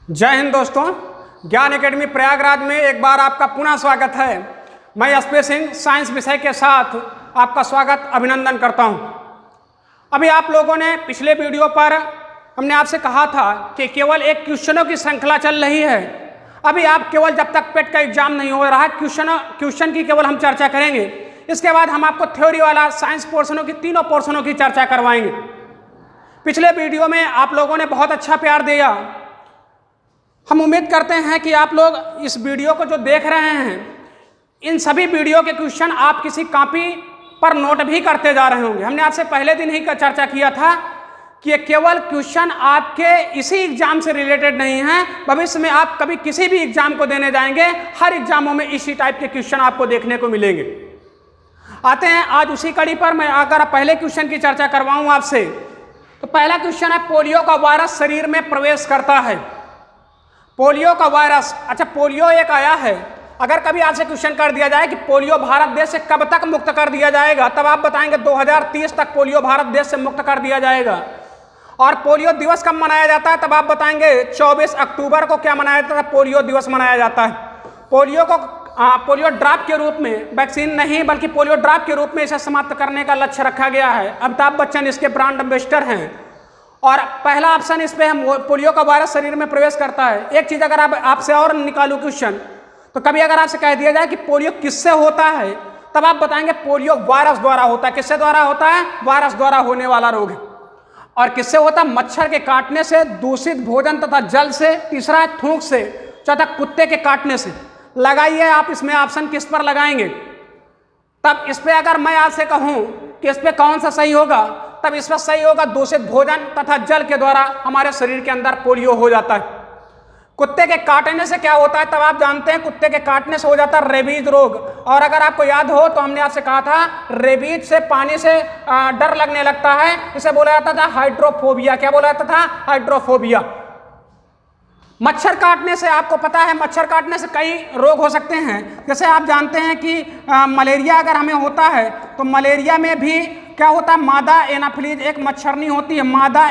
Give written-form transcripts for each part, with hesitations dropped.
जय हिंद दोस्तों, ज्ञान एकेडमी प्रयागराज में एक बार आपका पुनः स्वागत है। मैं एसपी सिंह साइंस विषय के साथ आपका स्वागत अभिनंदन करता हूं। अभी आप लोगों ने पिछले वीडियो पर हमने आपसे कहा था कि केवल एक क्वेश्चनों की श्रृंखला चल रही है। अभी आप केवल जब तक पेट का एग्जाम नहीं हो रहा क्वेश्चन की केवल हम चर्चा करेंगे। इसके बाद हम आपको थ्योरी वाला साइंस पोर्शनों की तीनों पोर्शनों की चर्चा करवाएंगे। पिछले वीडियो में आप लोगों ने बहुत अच्छा प्यार दिया। हम उम्मीद करते हैं कि आप लोग इस वीडियो को जो देख रहे हैं, इन सभी वीडियो के क्वेश्चन आप किसी कॉपी पर नोट भी करते जा रहे होंगे। हमने आपसे पहले दिन ही चर्चा किया था कि ये केवल क्वेश्चन आपके इसी एग्जाम से रिलेटेड नहीं है, भविष्य में आप कभी किसी भी एग्जाम को देने जाएंगे, हर एग्जामों में इसी टाइप के क्वेश्चन आपको देखने को मिलेंगे। आते हैं आज उसी कड़ी पर। मैं अगर पहले क्वेश्चन की चर्चा करवाऊं आपसे, तो पहला क्वेश्चन है, पोलियो का वायरस शरीर में प्रवेश करता है। पोलियो का वायरस, अच्छा पोलियो एक आया है। अगर कभी आपसे क्वेश्चन कर दिया जाए कि पोलियो भारत देश से कब तक मुक्त कर दिया जाएगा, तब आप बताएंगे 2030 तक पोलियो भारत देश से मुक्त कर दिया जाएगा। और पोलियो दिवस कब मनाया जाता है, तब आप बताएंगे 24 अक्टूबर को क्या मनाया जाता है, पोलियो दिवस मनाया जाता है। पोलियो को पोलियो ड्रॉप के रूप में, वैक्सीन नहीं बल्कि पोलियो ड्रॉप के रूप में इसे समाप्त करने का लक्ष्य रखा गया है। अमिताभ बच्चन इसके ब्रांड एम्बेसडर हैं। और पहला ऑप्शन इस पे हम, पोलियो का वायरस शरीर में प्रवेश करता है। एक चीज अगर आपसे और निकालू क्वेश्चन, तो कभी अगर आपसे कह दिया जाए कि पोलियो किससे होता है, तब आप बताएंगे पोलियो वायरस द्वारा होता है। किससे द्वारा होता है? वायरस द्वारा होने वाला रोग है। और किससे होता है? मच्छर के काटने से, दूषित भोजन तथा जल से, तीसरा है थूक से, चौथा कुत्ते के काटने से। लगाइए आप इसमें ऑप्शन किस पर लगाएंगे। तब इस पे अगर मैं आपसे कहूं कि इस पे कौन सा सही होगा, तब इस पर सही होगा दूषित भोजन तथा जल के द्वारा हमारे शरीर के अंदर पोलियो हो जाता है। कुत्ते के काटने से क्या होता है, तब आप जानते हैं कुत्ते के काटने से हो जाता है रेबीज रोग। और अगर आपको याद हो तो हमने आपसे कहा था रेबीज से, पानी से डर लगने लगता है, इसे बोला जाता था हाइड्रोफोबिया। क्या बोला जाता था? हाइड्रोफोबिया। मच्छर काटने से, आपको पता है मच्छर काटने से कई रोग हो सकते हैं। जैसे आप जानते हैं कि मलेरिया अगर हमें होता है, तो मलेरिया में भी क्या होता है, मादा एनाफिलीज एक मच्छरनी होती है। मादा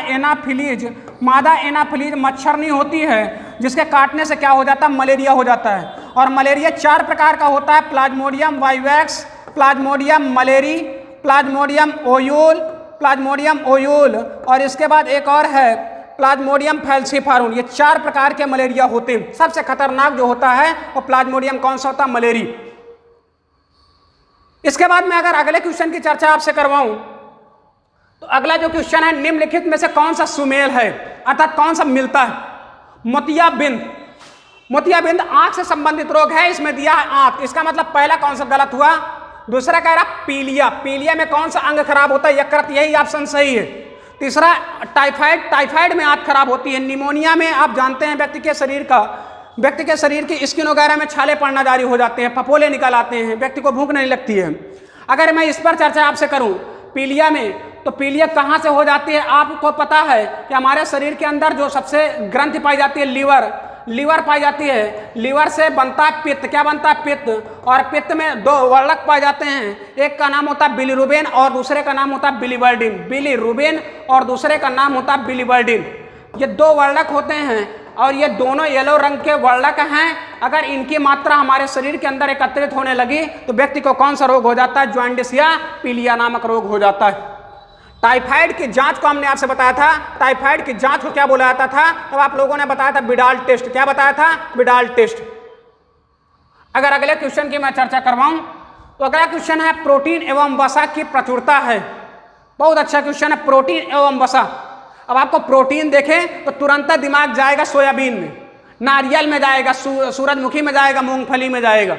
एनाफिलीज मच्छरनी होती है, जिसके काटने से क्या हो जाता है, मलेरिया हो जाता है। और मलेरिया 4 प्रकार का होता है, Plasmodium vivax, Plasmodium malariae, Plasmodium ovale, और इसके बाद एक और है प्लाज्मोडियम फैल्सीफारून। ये 4 प्रकार के मलेरिया होते हैं। सबसे खतरनाक जो होता है वो प्लाज्मोडियम कौन सा होता है? मलेरी। इसके बाद मैं अगर अगले क्वेश्चन की चर्चा आपसे करवाऊं, तो अगला जो क्वेश्चन है, निम्नलिखित में से कौन सा सुमेल है, अर्थात कौन सा मिलता है? मोतियाबिंद। मोतियाबिंद आंख से संबंधित रोग है, इसमें दिया है आंख। इसका मतलब पहला कौन सा गलत हुआ। दूसरा कह रहा पीलिया। पीलिया में कौन सा अंग खराब होता है? यकृत। यही ऑप्शन सही है। तीसरा टाइफाइड में आंख खराब होती है। निमोनिया में आप जानते हैं व्यक्ति के शरीर की स्किन वगैरह में छाले पड़ना जारी हो जाते हैं, फफोले निकल आते हैं, व्यक्ति को भूख नहीं लगती है। अगर मैं इस पर चर्चा आपसे करूं पीलिया में, तो पीलिया कहां से हो जाती है? आपको पता है कि हमारे शरीर के अंदर जो सबसे ग्रंथि पाई जाती है, लीवर पाई जाती है। लीवर से बनता है पित्त। क्या बनता है? पित्त। और पित्त में 2 वर्णक पाए जाते हैं, एक का नाम होता है बिलीरुबिन और दूसरे का नाम होता है बिलीवर्डिन। बिलीरुबिन और दूसरे का नाम होता है बिलीवर्डिन। ये 2 वर्णक होते हैं और ये दोनों येलो रंग के वर्णक हैं। अगर इनकी मात्रा हमारे शरीर के अंदर एकत्रित होने लगी, तो व्यक्ति को कौन सा रोग हो जाता है? जॉन्डिस या पीलिया नामक रोग हो जाता है। टाइफाइड की जांच को हमने आपसे बताया था। टाइफाइड की जांच को क्या बोला जाता था? तब आप लोगों ने बताया था बिडाल टेस्ट। क्या बताया था? Widal test. अगर अगले क्वेश्चन की मैं चर्चा करवाऊं, तो अगला क्वेश्चन है, प्रोटीन एवं वसा की प्रचुरता है। बहुत अच्छा क्वेश्चन है, प्रोटीन एवं वसा। अब आपको प्रोटीन देखें तो तुरंत दिमाग जाएगा सोयाबीन में, नारियल में जाएगा, सूरजमुखी में जाएगा, मूंगफली में जाएगा।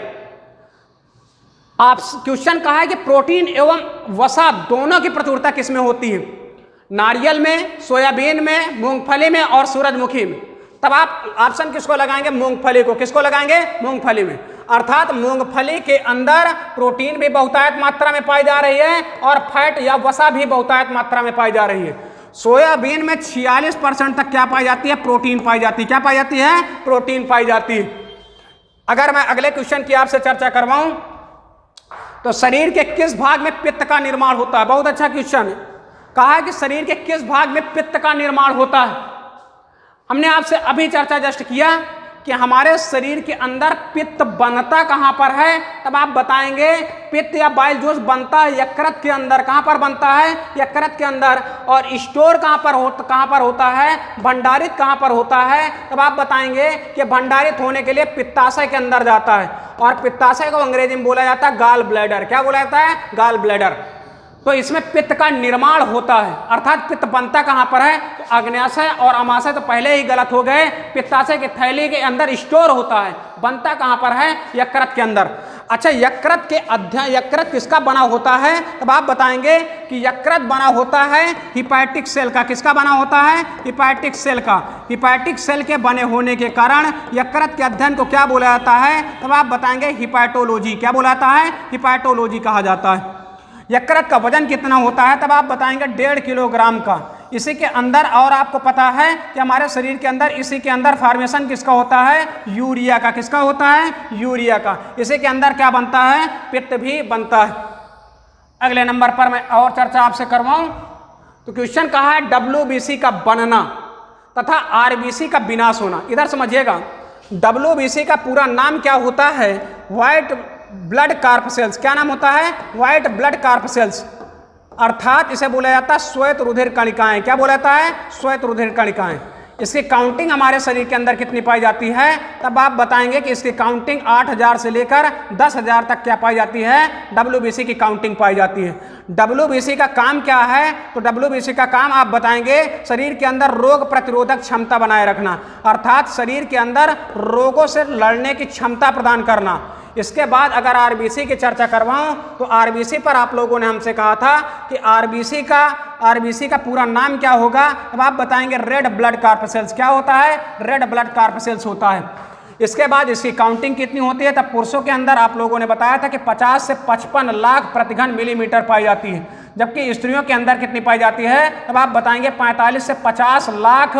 आप क्वेश्चन कहा है कि प्रोटीन एवं वसा दोनों की प्रचुरता किसमें होती है? नारियल में, सोयाबीन में, मूंगफली में और सूरजमुखी में। तब आप ऑप्शन किसको लगाएंगे? मूंगफली को। किसको लगाएंगे? मूंगफली में। अर्थात मूंगफली के अंदर प्रोटीन भी बहुतायत मात्रा में पाई जा रही है और फैट या वसा भी बहुतायत मात्रा में पाई जा रही है। सोयाबीन में 46% तक क्या पाई जाती है? प्रोटीन पाई जाती है। क्या पाई जाती है? प्रोटीन पाई जाती है। अगर मैं अगले क्वेश्चन की आपसे चर्चा करवाऊं, तो शरीर के किस भाग में पित्त का निर्माण होता है? बहुत अच्छा क्वेश्चन है। कहा है कि शरीर के किस भाग में पित्त का निर्माण होता है? हमने आपसे अभी चर्चा जस्ट किया कि हमारे शरीर के अंदर पित्त बनता कहाँ पर है, तब आप बताएंगे पित्त या बाइल जोश बनता है यकृत के अंदर। कहाँ पर बनता है? यकृत के अंदर। और स्टोर कहाँ पर होता है? भंडारित कहाँ पर होता है? तब आप बताएंगे कि भंडारित होने के लिए पित्ताशय के अंदर जाता है, और पित्ताशय को अंग्रेजी में बोला जाता है गॉल ब्लैडर। क्या बोला जाता है? Gall bladder. तो इसमें पित्त का निर्माण होता है, अर्थात पित्त बनता कहाँ पर है? तो अग्न्याशय और अमाशय तो पहले ही गलत हो गए। पित्ताशय की थैली के अंदर स्टोर होता है, बनता कहाँ पर है? यकृत के अंदर। अच्छा, यकृत किसका बना होता है? तब आप बताएंगे कि यकृत बना होता है हिपैटिक सेल का। किसका बना होता है? हिपैटिक सेल का। हिपैटिक सेल के बने होने के कारण यकृत के अध्ययन को क्या बोला जाता है? तब आप बताएंगे हिपैटोलॉजी। क्या बोला जाता है? हिपैटोलॉजी कहा जाता है। यकृत का वजन कितना होता है? तब आप बताएंगे 1.5 किलोग्राम का। इसी के अंदर, और आपको पता है कि हमारे शरीर के अंदर इसी के अंदर फॉर्मेशन किसका होता है? यूरिया का। किसका होता है? यूरिया का। इसी के अंदर क्या बनता है? पित्त भी बनता है। अगले नंबर पर मैं और चर्चा आपसे करवाऊं तो क्वेश्चन कहा है WBC का बनना तथा RBC का विनाश होना। इधर समझिएगा, WBC का पूरा नाम क्या होता है? White blood corpuscles. क्या नाम होता है? व्हाइट ब्लड कार्पसेल्स, अर्थात इसे बोला जाता है श्वेत रुधिर कणिकाएं। क्या बोला जाता है? श्वेत रुधिर कणिकाएं। इसकी काउंटिंग हमारे शरीर के अंदर कितनी पाई जाती है? तब आप बताएंगे कि इसकी काउंटिंग 8000 से लेकर 10,000 तक क्या पाई जाती है? WBC की काउंटिंग पाई जाती है। WBC का काम क्या है? तो WBC का काम आप बताएंगे शरीर के अंदर रोग प्रतिरोधक क्षमता बनाए रखना, अर्थात शरीर के अंदर रोगों से लड़ने की क्षमता प्रदान करना। इसके बाद अगर RBC की चर्चा करवाऊं तो RBC पर आप लोगों ने हमसे कहा था कि RBC का पूरा नाम क्या होगा? अब आप बताएंगे रेड ब्लड कार्पसेल्स। क्या होता है? रेड ब्लड कार्पसेल्स होता है। इसके बाद इसकी काउंटिंग कितनी होती है? तब पुरुषों के अंदर आप लोगों ने बताया था कि 50 से 55 लाख प्रतिघन मिलीमीटर पाई जाती है, जबकि स्त्रियों के अंदर कितनी पाई जाती है? तब आप बताएंगे 45 से 50 लाख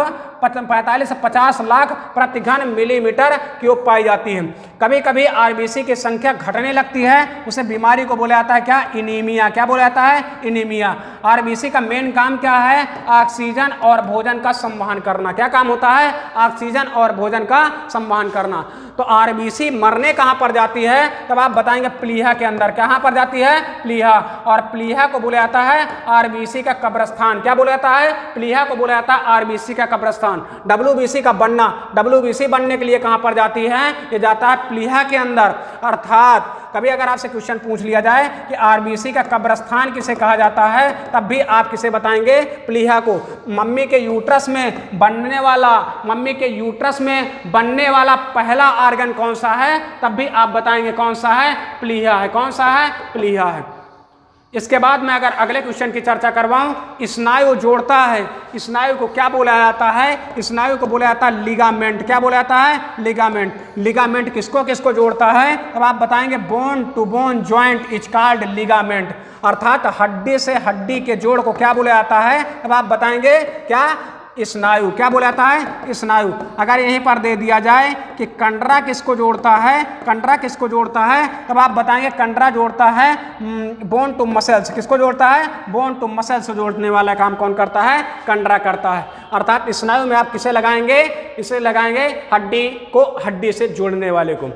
प्रतिघन मिलीमीटर क्यूब पाई जाती है। कभी कभी RBC की संख्या घटने लगती है, उसे बीमारी को बोला जाता है क्या? इनीमिया। क्या बोला जाता है? इनीमिया। RBC का मेन काम क्या है? ऑक्सीजन और भोजन का संवहन करना। क्या काम होता है? ऑक्सीजन और भोजन का संवहन करना। तो RBC मरने कहाँ पर जाती है? तब आप बताएंगे प्लीहा के अंदर। कहाँ पर जाती है? प्लीहा। और प्लीहा को बोला जाता है RBC का कब्रस्तान। क्या बोला जाता है? प्लीहा को बोला जाता है RBC का कब्रस्तान। WBC का बनना, WBC बनने के लिए कहाँ पर जाती है? ये जाता है प्लीहा के अंदर। अर्थात कभी अगर आपसे क्वेश्चन पूछ लिया जाए कि RBC का कब्रस्तान किसे कहा जाता है, तब भी आप किसे बताएंगे? प्लीहा को। मम्मी के यूट्रस में बनने वाला पहला ऑर्गन कौन सा है? तब भी आप बताएंगे कौन सा है? प्लीहा है। कौन सा है? प्लीहा है। इसके बाद मैं अगर अगले क्वेश्चन की चर्चा करवाऊं, स्नायु जोड़ता है। स्नायु को क्या बोला जाता है? स्नायु को बोला जाता है लिगामेंट। क्या बोला जाता है? लिगामेंट। लिगामेंट किसको किसको जोड़ता है? तब आप बताएंगे bone to bone joint is called ligament, अर्थात हड्डी से हड्डी के जोड़ को क्या बोला जाता है? तब आप बताएंगे क्या? स्नायु। क्या बोला जाता है? स्नायु। अगर यहीं पर दे दिया जाए कि कंडरा किसको जोड़ता है? कंडरा किसको जोड़ता है? तब आप बताएंगे कंडरा जोड़ता है बोन टू मसल्स। किसको जोड़ता है? बोन टू मसल्स जोड़ने वाला काम कौन करता है? कंडरा करता है। अर्थात स्नायु में आप किसे लगाएंगे? इसे लगाएंगे हड्डी को हड्डी से जोड़ने वाले को।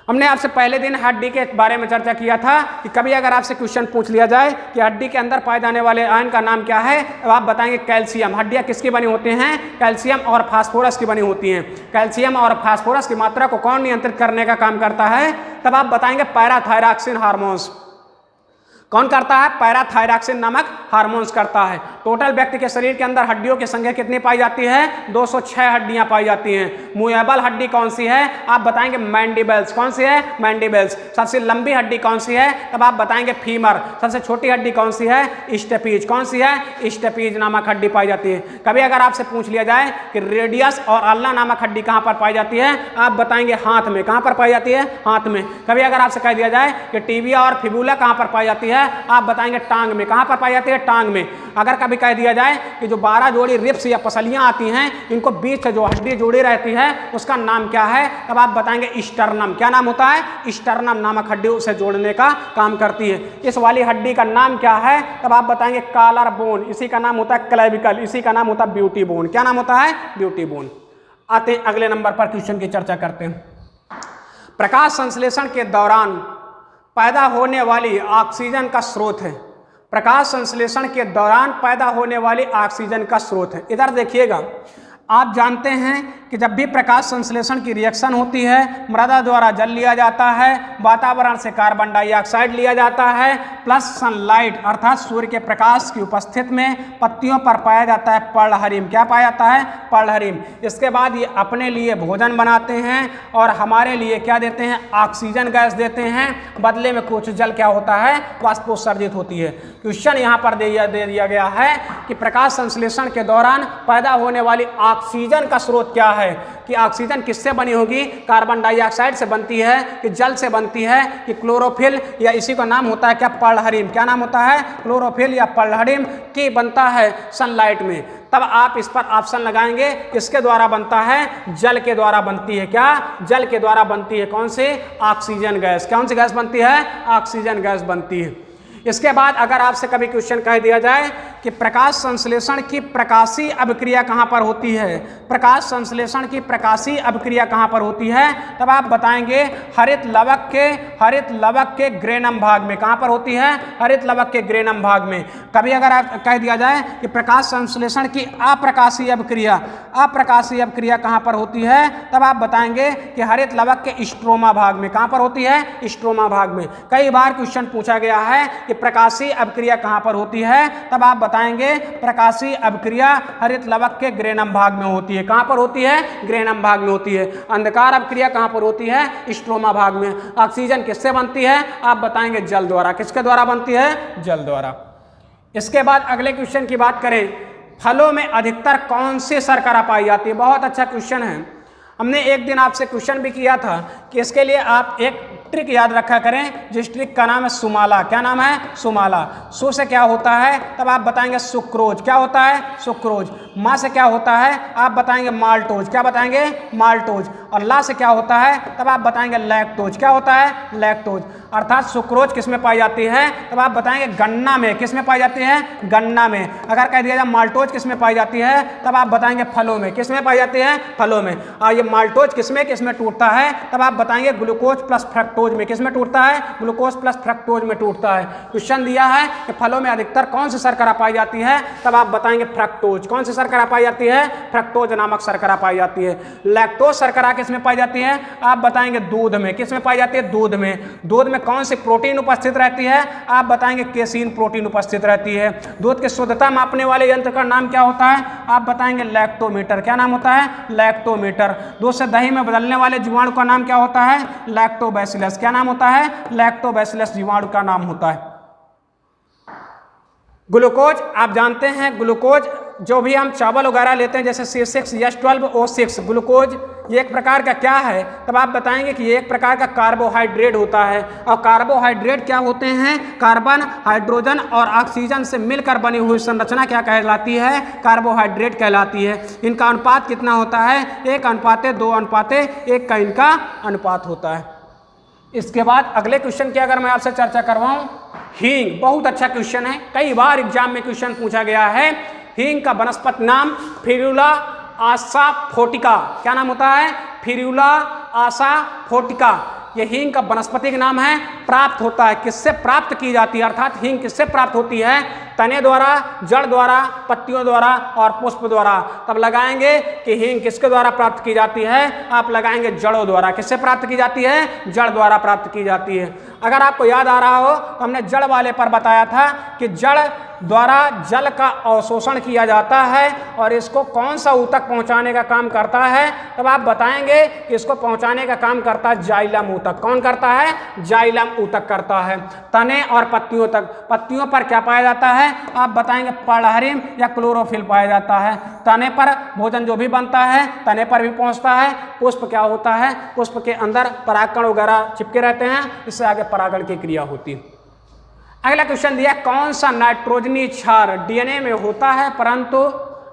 हमने आपसे पहले दिन हड्डी के बारे में चर्चा किया था कि कभी अगर आपसे क्वेश्चन पूछ लिया जाए कि हड्डी के अंदर पाए जाने वाले आयन का नाम क्या है, तो आप बताएंगे कैल्शियम। हड्डियां किसकी बनी होती हैं? कैल्शियम और फास्फोरस की बनी होती हैं। कैल्शियम और फास्फोरस की मात्रा को कौन नियंत्रित करने का काम करता है? तब आप बताएंगे पैराथायरॉक्सिन हार्मोन्स। कौन करता है? पैराथायरॉक्सिन नामक हार्मोन्स करता है। टोटल व्यक्ति के शरीर के अंदर हड्डियों की संख्या कितनी पाई जाती है? 206 हड्डियां पाई जाती हैं। मूवेबल हड्डी कौन सी है? आप बताएंगे मैंडिबल्स। कौन सी है? मैंडिबल्स। सबसे लंबी हड्डी कौन सी है? तब आप बताएंगे फीमर। सबसे छोटी हड्डी कौन सी है? स्टेपीज। कौन सी है? स्टेपीज नामक हड्डी पाई जाती है। कभी अगर आपसे पूछ लिया जाए कि रेडियस और अल्ना नामक हड्डी कहाँ पर पाई जाती है, आप बताएंगे हाथ में। कहाँ पर पाई जाती है? हाथ में। कभी अगर आपसे कह दिया जाए कि टिबिया और फिबुला कहाँ पर पाई जाती है, आप बताएंगे टांग में। कहां पर पाई जाती है? टांग में। अगर कभी कह दिया जाए कि जो 12 जोड़ी रिब्स या पसलियां आती हैं, इनको बीच से जो हड्डी जुड़ी रहती है उसका नाम क्या है? तब आप बताएंगे स्टर्नम। क्या नाम होता है? स्टर्नम नामक हड्डी उसे जोड़ने का काम करती है। इस वाली हड्डी का नाम क्या है? तब आप बताएंगे कॉलर बोन। इसी का नाम होता है क्लेविकल। इसी का नाम होता है ब्यूटी बोन। क्या नाम होता है? Beauty bone. आते हैं अगले नंबर पर, क्वेश्चन की चर्चा करते हैं। प्रकाश संश्लेषण के दौरान पैदा होने वाली ऑक्सीजन का स्रोत है। प्रकाश संश्लेषण के दौरान पैदा होने वाली ऑक्सीजन का स्रोत है। इधर देखिएगा, आप जानते हैं कि जब भी प्रकाश संश्लेषण की रिएक्शन होती है, मृदा द्वारा जल लिया जाता है, वातावरण से कार्बन डाइऑक्साइड लिया जाता है, प्लस सनलाइट अर्थात सूर्य के प्रकाश की उपस्थिति में पत्तियों पर पाया जाता है पर्णहरिम। क्या पाया जाता है? पर्णहरिम। इसके बाद ये अपने लिए भोजन बनाते हैं और हमारे लिए क्या देते हैं? ऑक्सीजन गैस देते हैं। बदले में कुछ जल क्या होता है? वाष्पोत्सर्जित होती है। क्वेश्चन यहाँ पर दे दिया गया है कि प्रकाश संश्लेषण के दौरान पैदा होने वाली ऑक्सीजन का स्रोत क्या है, कि ऑक्सीजन किससे बनी होगी? कार्बन डाइऑक्साइड से बनती है, कि जल से बनती है, कि क्लोरोफिल, या इसी का नाम होता है क्या? पर्णहरिम। क्या नाम होता है? क्लोरोफिल या पर्णहरिम की बनता है सनलाइट में। तब आप इस पर ऑप्शन लगाएंगे, किसके द्वारा बनता है? जल के द्वारा बनती है। क्या? जल के द्वारा बनती है। कौन से? Oxygen gas. कौन सी गैस बनती है? ऑक्सीजन गैस बनती है। इसके बाद अगर आपसे कभी क्वेश्चन कह दिया जाए कि प्रकाश संश्लेषण की प्रकाशीय अभिक्रिया कहाँ पर होती है, प्रकाश संश्लेषण की प्रकाशीय अभिक्रिया कहाँ पर होती है, तब आप बताएंगे हरित लवक के ग्रेनम भाग में। कहाँ पर होती है? हरित लवक के ग्रेनम भाग में। कभी अगर आप कह दिया जाए कि प्रकाश संश्लेषण की अप्रकाशीय अभिक्रिया कहाँ पर होती है, तब आप बताएंगे कि हरित लवक के स्ट्रोमा भाग में। कहाँ पर होती है? स्ट्रोमा भाग में। कई बार क्वेश्चन पूछा गया है कि प्रकाशीय अभिक्रिया कहाँ पर होती है, तब आप बताएंगे प्रकाशीय अभिक्रिया हरित लवक के ग्रेनम भाग में होती है। कहाँ पर होती है? ग्रेनम भाग में होती है। अंधकार अभिक्रिया कहाँ पर होती है? स्ट्रोमा भाग में। ऑक्सीजन किससे बनती है? आप बताएंगे जल द्वारा। किसके द्वारा बनती है? जल द्वारा। इसके बाद अगले क्वेश्चन की बात करें, फलों में अधिकतर कौन सी शर्करा पाई जाती है? बहुत अच्छा क्वेश्चन है। हमने एक दिन आपसे क्वेश्चन भी किया था कि इसके लिए आप एक ट्रिक याद रखा करें, जिस ट्रिक का नाम है सुमाला। क्या नाम है? सुमाला। सु से क्या होता है? तब आप बताएंगे सुक्रोज। क्या होता है? सुक्रोज। मा से क्या होता है? आप बताएंगे माल्टोज। क्या बताएंगे? माल्टोज। और ला से क्या होता है? तब आप बताएंगे लैक्टोज। क्या होता है? लैक्टोज। अर्थात सुक्रोज किस में पाई जाती है? तब आप बताएंगे गन्ना में। किस में पाई जाती है? गन्ना में। अगर कह दिया जाए माल्टोज किस में पाई जाती है, तब आप बताएंगे फलों में। किस में पाई जाती है? फलों में। और ये माल्टोज किस में टूटता है, तब आप बताएंगे ग्लूकोज प्लस फ्रक्टोज में। किस में टूटता है? ग्लूकोज प्लस फ्रक्टोज में टूटता है। क्वेश्चन दिया है कि फलों में अधिकतर कौन सी शर्करा पाई जाती है, तब आप बताएंगे फ्रक्टोज। कौन सी शर्करा पाई जाती है? फ्रक्टोज नामक शर्करा पाई जाती है। लैक्टोज शर्करा किस में पाई जाती है? आप बताएंगे दूध में। किस में पाई जाती है? दूध में। दूध में कौन सी प्रोटीन उपस्थित रहती है? आप बताएंगे केसीन प्रोटीन उपस्थित रहती है। दूध की शुद्धता मापने वाले यंत्र का नाम क्या होता है? आप बताएंगे लैक्टोमीटर। क्या नाम होता है? लैक्टोमीटर। दूध से दही में बदलने वाले जीवाणु का नाम क्या होता है? लैक्टोबैसिलस। क्या नाम होता है? लैक्टोबैसिलस जीवाणु का नाम होता है। ग्लूकोज आप जानते हैं, ग्लूकोज जो भी हम चावल वगैरह लेते हैं जैसे C6H12O6, ग्लूकोज ये एक प्रकार का क्या है, तब आप बताएंगे कि ये एक प्रकार का कार्बोहाइड्रेट होता है। और कार्बोहाइड्रेट क्या होते हैं? कार्बन, हाइड्रोजन और ऑक्सीजन से मिलकर बनी हुई संरचना क्या कहलाती है? कार्बोहाइड्रेट कहलाती है। इनका अनुपात कितना होता है? 1:2:1 का इनका अनुपात होता है। इसके बाद अगले क्वेश्चन की अगर मैं आपसे चर्चा करवाऊं, हींग बहुत अच्छा क्वेश्चन है, कई बार एग्जाम में क्वेश्चन पूछा गया है। हींग का वनस्पति नाम फिरुला आसाफोटिका। क्या नाम होता है? फिरुला आसाफोटिका। यह हींग का वनस्पति नाम है। प्राप्त होता है, किससे प्राप्त की जाती है? अर्थात हींग किससे प्राप्त होती है? तने द्वारा, जड़ द्वारा, पत्तियों द्वारा और पुष्प द्वारा। तब लगाएंगे कि हींग किसके द्वारा प्राप्त की जाती है? आप लगाएंगे जड़ों द्वारा। किससे प्राप्त की जाती है? जड़ द्वारा प्राप्त की जाती है। अगर आपको याद आ रहा हो तो हमने जड़ वाले पर बताया था कि जड़ द्वारा जल का अवशोषण किया जाता है और इसको कौन सा ऊतक पहुंचाने का काम करता है? तब आप बताएंगे कि इसको पहुंचाने का काम करता है जाइलम ऊतक। कौन करता है? जाइलम ऊतक करता है। तने और पत्तियों तक, पत्तियों पर क्या पाया जाता है? आप बताएंगे पर्णहरिम या क्लोरोफिल पाया जाता है। तने पर भोजन जो भी बनता है तने पर भी पहुंचता है। पुष्प क्या होता है? पुष्प के अंदर परागकण वगैरह चिपके रहते हैं, इससे आगे परागण की क्रिया होती है। अगला क्वेश्चन दिया, कौन सा नाइट्रोजनी क्षार डीएनए में होता है परंतु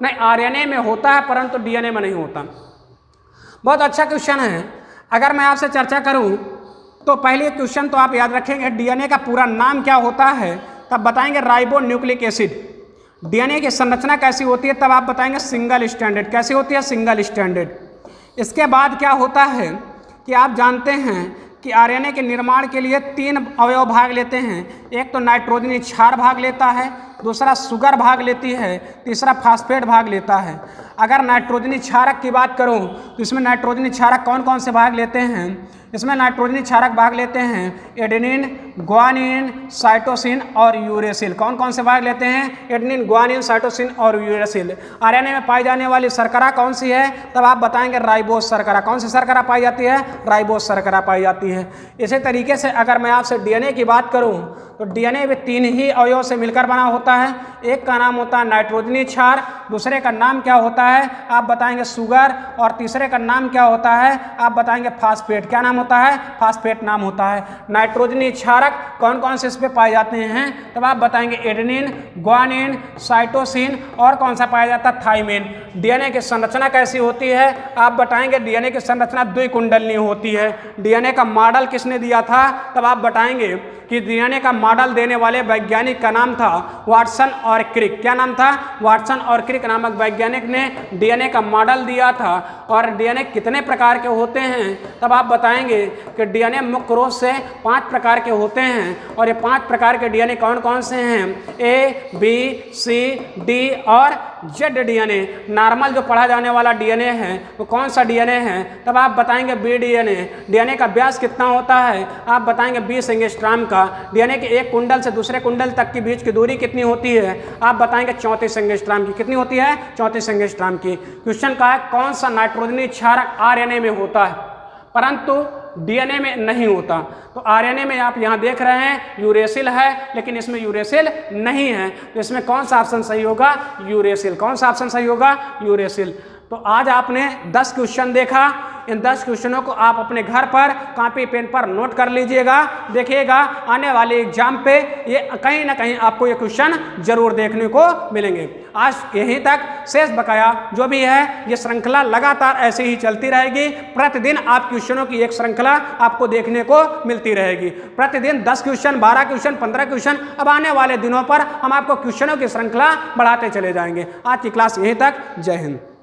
नहीं, आरएनए में होता है परंतु डीएनए में नहीं होता? बहुत अच्छा क्वेश्चन है। अगर मैं आपसे चर्चा करूं तो पहले क्वेश्चन तो आप याद रखेंगे, डीएनए का पूरा नाम क्या होता है, तब बताएंगे राइबो न्यूक्लिक एसिड। डीएनए की संरचना कैसी होती है, तब आप बताएंगे सिंगल स्टैंडर्ड। कैसी होती है? Single standard. इसके बाद क्या होता है कि आप जानते हैं कि आरएनए के निर्माण के लिए 3 अवयव भाग लेते हैं। एक तो नाइट्रोजनी क्षार भाग लेता है, दूसरा शुगर भाग लेती है, तीसरा फास्फेट भाग लेता है। अगर नाइट्रोजनी क्षारक की बात करूं तो इसमें नाइट्रोजनी क्षारक कौन कौन से भाग लेते हैं? इसमें नाइट्रोजनी क्षारक भाग लेते हैं एडेनिन, ग्वानिन, साइटोसिन और यूरेसिल। कौन कौन से भाग लेते हैं? एडेनिन, ग्वानिन, साइटोसिन और यूरेसिल। आरएनए में पाई जाने वाली शर्करा कौन सी है? तब आप बताएंगे राइबोस शर्करा। कौन सी शर्करा पाई जाती है? राइबोस शर्करा पाई जाती है। इसी तरीके से अगर मैं आपसे डीएनए की बात करूं तो डीएनए भी 3 ही अवयव से मिलकर बना होता है। एक का नाम होता है नाइट्रोजनी क्षार, दूसरे का नाम क्या होता है आप बताएंगे शुगर, और तीसरे का नाम क्या होता है आप बताएंगे फास्फेट। क्या नाम होता है? फास्फेट नाम होता है। नाइट्रोजनी क्षारक कौन कौन से इस पे पाए जाते हैं तब आप बताएंगे एडेनिन, ग्वानिन, साइटोसिन और कौन सा पाया जाता है? थाइमिन। डीएनए की संरचना कैसी होती है आप बताएंगे? डीएनए की संरचना द्विकुंडलीय होती है। डीएनए का मॉडल किसने दिया था तब आप बताएंगे कि डीएनए का मॉडल देने वाले वैज्ञानिक का नाम था वाटसन और क्रिक। क्या नाम था? वाटसन और क्रिक नामक वैज्ञानिक ने डीएनए का मॉडल दिया था। और डीएनए कितने प्रकार के होते हैं तब आप बताएंगे कि डीएनए मुख्य रूप से 5 प्रकार के होते हैं। और ये 5 प्रकार के डीएनए कौन कौन से हैं? ए, बी, सी, डी और जेड डीएनए। नॉर्मल जो पढ़ा जाने वाला डीएनए है वो कौन सा डीएनए है तब आप बताएंगे बी डीएनए। डीएनए का व्यास कितना होता है आप बताएंगे 20 एंगस्ट्रॉम का। डीएनए के एक कुंडल से दूसरे कुंडल तक के बीच की दूरी कितनी होती है आप बताएंगे 34 एंगस्ट्रॉम की। कितनी होती है? 34 एंगस्ट्रॉम की। क्वेश्चन का है कौन सा नाइट्रोजनी क्षारक आरएनए में होता है परंतु डीएनए में नहीं होता? तो आरएनए में आप यहाँ देख रहे हैं यूरेसिल है, लेकिन इसमें यूरेसिल नहीं है। तो इसमें कौन सा ऑप्शन सही होगा? यूरेसिल। कौन सा ऑप्शन सही होगा? यूरेसिल। तो आज आपने 10 क्वेश्चन देखा। इन 10 क्वेश्चनों को आप अपने घर पर कॉपी पेन पर नोट कर लीजिएगा। देखिएगा आने वाले एग्जाम पे ये कहीं ना कहीं आपको ये क्वेश्चन जरूर देखने को मिलेंगे। आज यहीं तक, शेष बकाया जो भी है ये श्रृंखला लगातार ऐसे ही चलती रहेगी। प्रतिदिन आप क्वेश्चनों की एक श्रृंखला आपको देखने को मिलती रहेगी। प्रतिदिन 10 क्वेश्चन, 12 क्वेश्चन, 15 क्वेश्चन। अब आने वाले दिनों पर हम आपको क्वेश्चनों की श्रृंखला बढ़ाते चले जाएंगे। आज की क्लास यहीं तक। जय हिंद।